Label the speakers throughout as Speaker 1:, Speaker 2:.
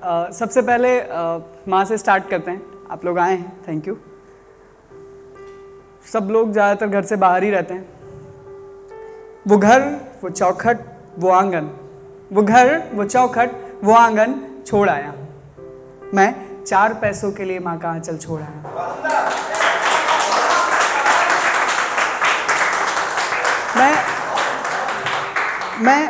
Speaker 1: सबसे पहले माँ से स्टार्ट करते हैं। आप लोग आए हैं, थैंक यू। सब लोग ज़्यादातर घर से बाहर ही रहते हैं। वो घर, वो चौखट, वो आंगन, वो घर, वो चौखट, वो आंगन छोड़ आया। मैं 4 पैसों के लिए माँ का आंचल छोड़ आया।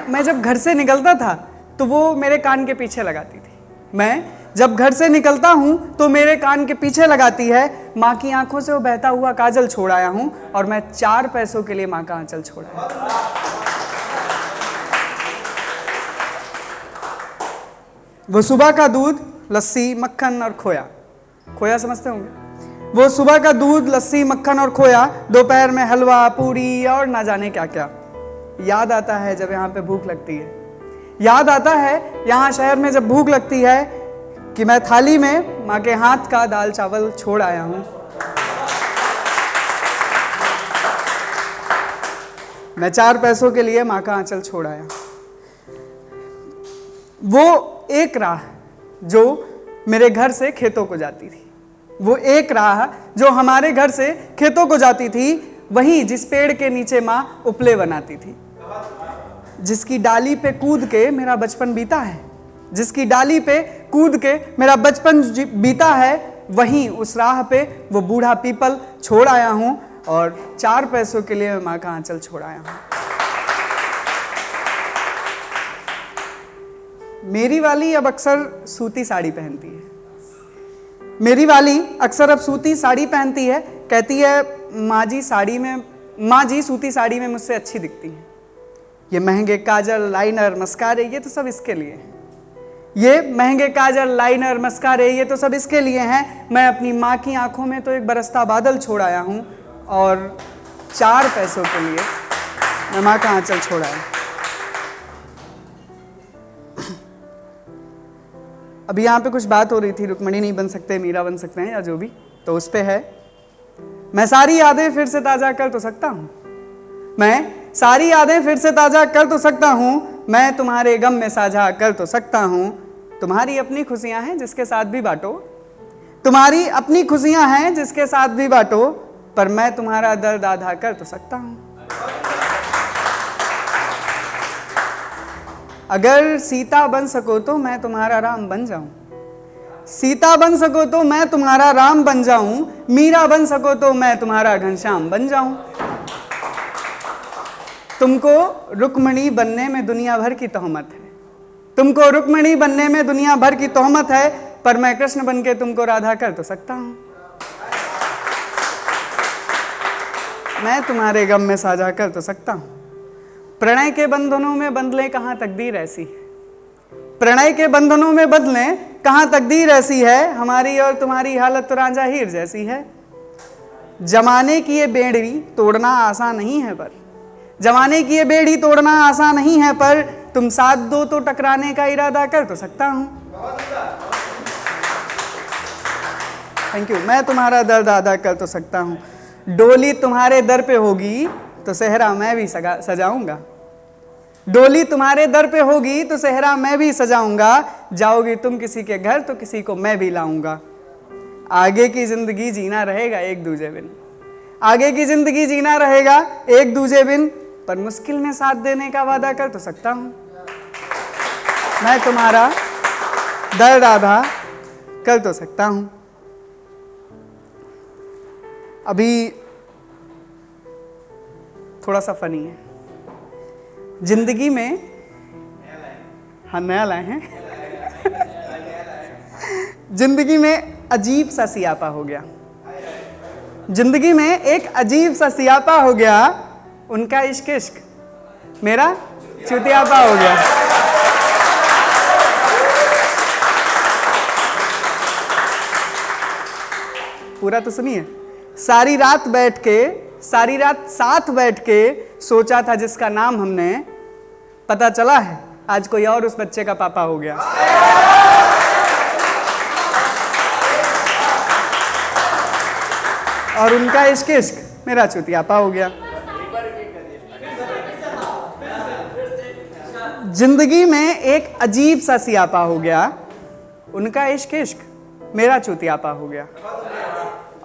Speaker 1: मैं जब घर से निकलता था तो वो मेरे कान के पीछे लगाती थी। मैं जब घर से निकलता हूं तो मेरे कान के पीछे लगाती है। माँ की आंखों से वो बहता हुआ काजल छोड़ आया हूं और मैं 4 पैसों के लिए माँ का आंचल छोड़ आया। वो सुबह का दूध, लस्सी, मक्खन और खोया। खोया समझते होंगे। वो सुबह का दूध, लस्सी, मक्खन और खोया, दोपहर में हलवा, पूरी और ना जाने क्या क्या। याद आता है जब यहाँ पे भूख लगती है। याद आता है यहाँ शहर में जब भूख लगती है कि मैं थाली में माँ के हाथ का दाल चावल छोड़ आया हूँ। मैं 4 पैसों के लिए माँ का आंचल छोड़ आया। वो एक राह जो मेरे घर से खेतों को जाती थी, वो एक राह जो हमारे घर से खेतों को जाती थी, वहीं जिस पेड़ के नीचे माँ उपले बनाती थी, जिसकी डाली पे कूद के मेरा बचपन बीता है, जिसकी डाली पे कूद के मेरा बचपन बीता है, वहीं उस राह पे वो बूढ़ा पीपल छोड़ आया हूँ और 4 पैसों के लिए मैं माँ का आंचल छोड़ आया हूँ। मेरी वाली अब अक्सर सूती साड़ी पहनती है। मेरी वाली अक्सर अब सूती साड़ी पहनती है। कहती है माँ जी सूती साड़ी में मुझसे अच्छी दिखती हैं। ये महंगे काजल, लाइनर, मस्कारे, ये तो सब इसके लिए हैं। ये महंगे काजल, लाइनर, मस्कारे, ये तो सब इसके लिए हैं। मैं अपनी माँ की आंखों में तो एक बरसता बादल छोड़ आया हूँ और 4 पैसों के लिए मैं माँ का आंचल छोड़ आया। अभी यहाँ पे कुछ बात हो रही थी, रुक्मणी नहीं बन सकते, मीरा बन सकते हैं या जो भी, तो उस पे है। मैं सारी यादें फिर से ताजा कर तो सकता हूँ। मैं सारी यादें फिर से ताजा कर तो सकता हूँ। मैं तुम्हारे गम में साझा कर तो सकता हूँ। तुम्हारी अपनी खुशियां हैं जिसके साथ भी बांटो, तुम्हारी अपनी खुशियां हैं जिसके साथ भी बांटो, पर मैं तुम्हारा दर्द आधा कर तो सकता हूँ। अगर सीता बन सको तो मैं तुम्हारा राम बन जाऊं, सीता बन सको तो मैं तुम्हारा राम बन जाऊं, मीरा बन सको तो मैं तुम्हारा घनश्याम बन जाऊं। तुमको रुक्मणी बनने में दुनिया भर की तोहमत है, तुमको रुक्मणी बनने में दुनिया भर की तोहमत है, पर मैं कृष्ण बन के तुमको राधा कर तो सकता हूं। मैं तुम्हारे गम में साझा कर तो सकता हूं। प्रणय के बंधनों में बंधले कहां तकदीर ऐसी है, प्रणय के बंधनों में बंधले कहां तकदीर ऐसी है, हमारी और तुम्हारी हालत तो रांझा हीर जैसी है। जमाने की ये बेड़ी तोड़ना आसान नहीं है, पर जमाने की ये बेड़ी तोड़ना आसान नहीं है, पर तुम साथ दो तो टकराने का इरादा कर तो सकता हूं। Thank you. मैं तुम्हारा दर्द आदा कर तो सकता हूं। डोली तुम्हारे दर पे होगी तो सेहरा मैं भी सजाऊंगा, डोली तुम्हारे दर पे होगी तो सेहरा मैं भी सजाऊंगा। जाओगी तुम किसी के घर तो किसी को मैं भी लाऊंगा। आगे की जिंदगी जीना रहेगा एक दूजे बिन, आगे की जिंदगी जीना रहेगा एक दूजे बिन, पर मुश्किल में साथ देने का वादा कर तो सकता हूं। मैं तुम्हारा दर्द आधा कर तो सकता हूं। अभी थोड़ा सा फनी है। जिंदगी में, हाँ नया लाए हैं, जिंदगी में अजीब सा सियापा हो गया, जिंदगी में एक अजीब सा सियापा हो गया। उनका इश्क इश्क, मेरा चुतियापा हो गया। पूरा तो सुनिए। सारी रात साथ बैठ के सोचा था जिसका नाम हमने, पता चला है आज कोई और उस बच्चे का पापा हो गया। और उनका इश्क इश्क, मेरा चुतियापा हो गया। जिंदगी में एक अजीब सा सियापा हो गया। उनका इश्क इश्क, मेरा चूतियापा हो गया।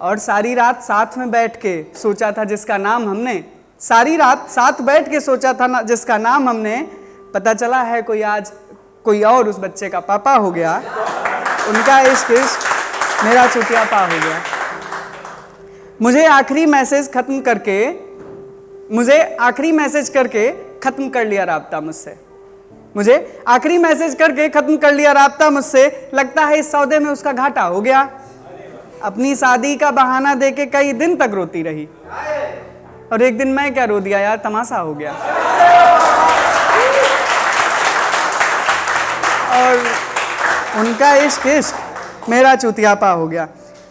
Speaker 1: और सारी रात साथ में बैठ के सोचा था जिसका नाम हमने, सारी रात साथ बैठ के सोचा था ना जिसका नाम हमने, पता चला है कोई आज कोई और उस बच्चे का पापा हो गया। उनका इश्क इश्क, मेरा चूतियापा हो गया। मुझे आखिरी मैसेज करके ख़त्म कर लिया राब्ता मुझसे, मुझे आखिरी मैसेज करके ख़त्म कर लिया राब्ता मुझसे। लगता है इस सौदे में उसका घाटा हो गया। अपनी शादी का बहाना देके कई दिन तक रोती रही, और एक दिन मैं क्या रो दिया यार, तमाशा हो गया। और उनका इश्क इश्क, मेरा चूतियापा हो गया।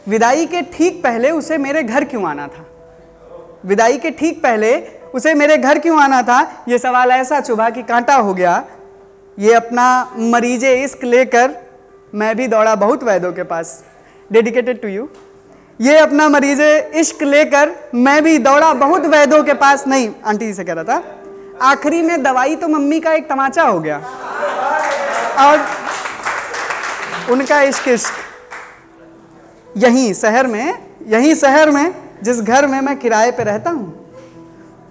Speaker 1: विदाई के ठीक पहले उसे मेरे घर क्यों आना था? विदाई के ठीक पहले उसे मेरे घर क्यों आना था? ये सवाल ऐसा चुभा कि कांटा हो गया। ये अपना मरीजे इश्क लेकर मैं भी दौड़ा बहुत वैद्यों के पास। Dedicated to you. ये अपना मरीजे इश्क लेकर मैं भी दौड़ा बहुत वैद्यों के पास। नहीं, आंटी जी से कह रहा था। आखिरी में दवाई तो मम्मी का एक तमाचा हो गया। और उनका इश्क इश्क, यहीं शहर में जिस घर में मैं किराए पे रहता हूँ,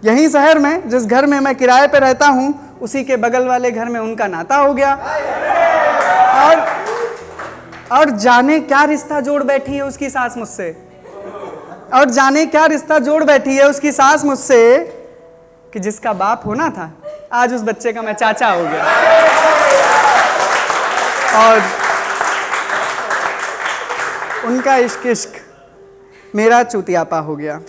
Speaker 1: यहीं शहर में जिस घर में मैं किराए पे रहता हूँ, उसी के बगल वाले घर में उनका नाता हो गया। और जाने क्या रिश्ता जोड़ बैठी है उसकी सास मुझसे, और जाने क्या रिश्ता जोड़ बैठी है उसकी सास मुझसे, कि जिसका बाप होना था आज उस बच्चे का मैं चाचा हो गया। और उनका इश्क इश्क, मेरा चूतियापा हो गया।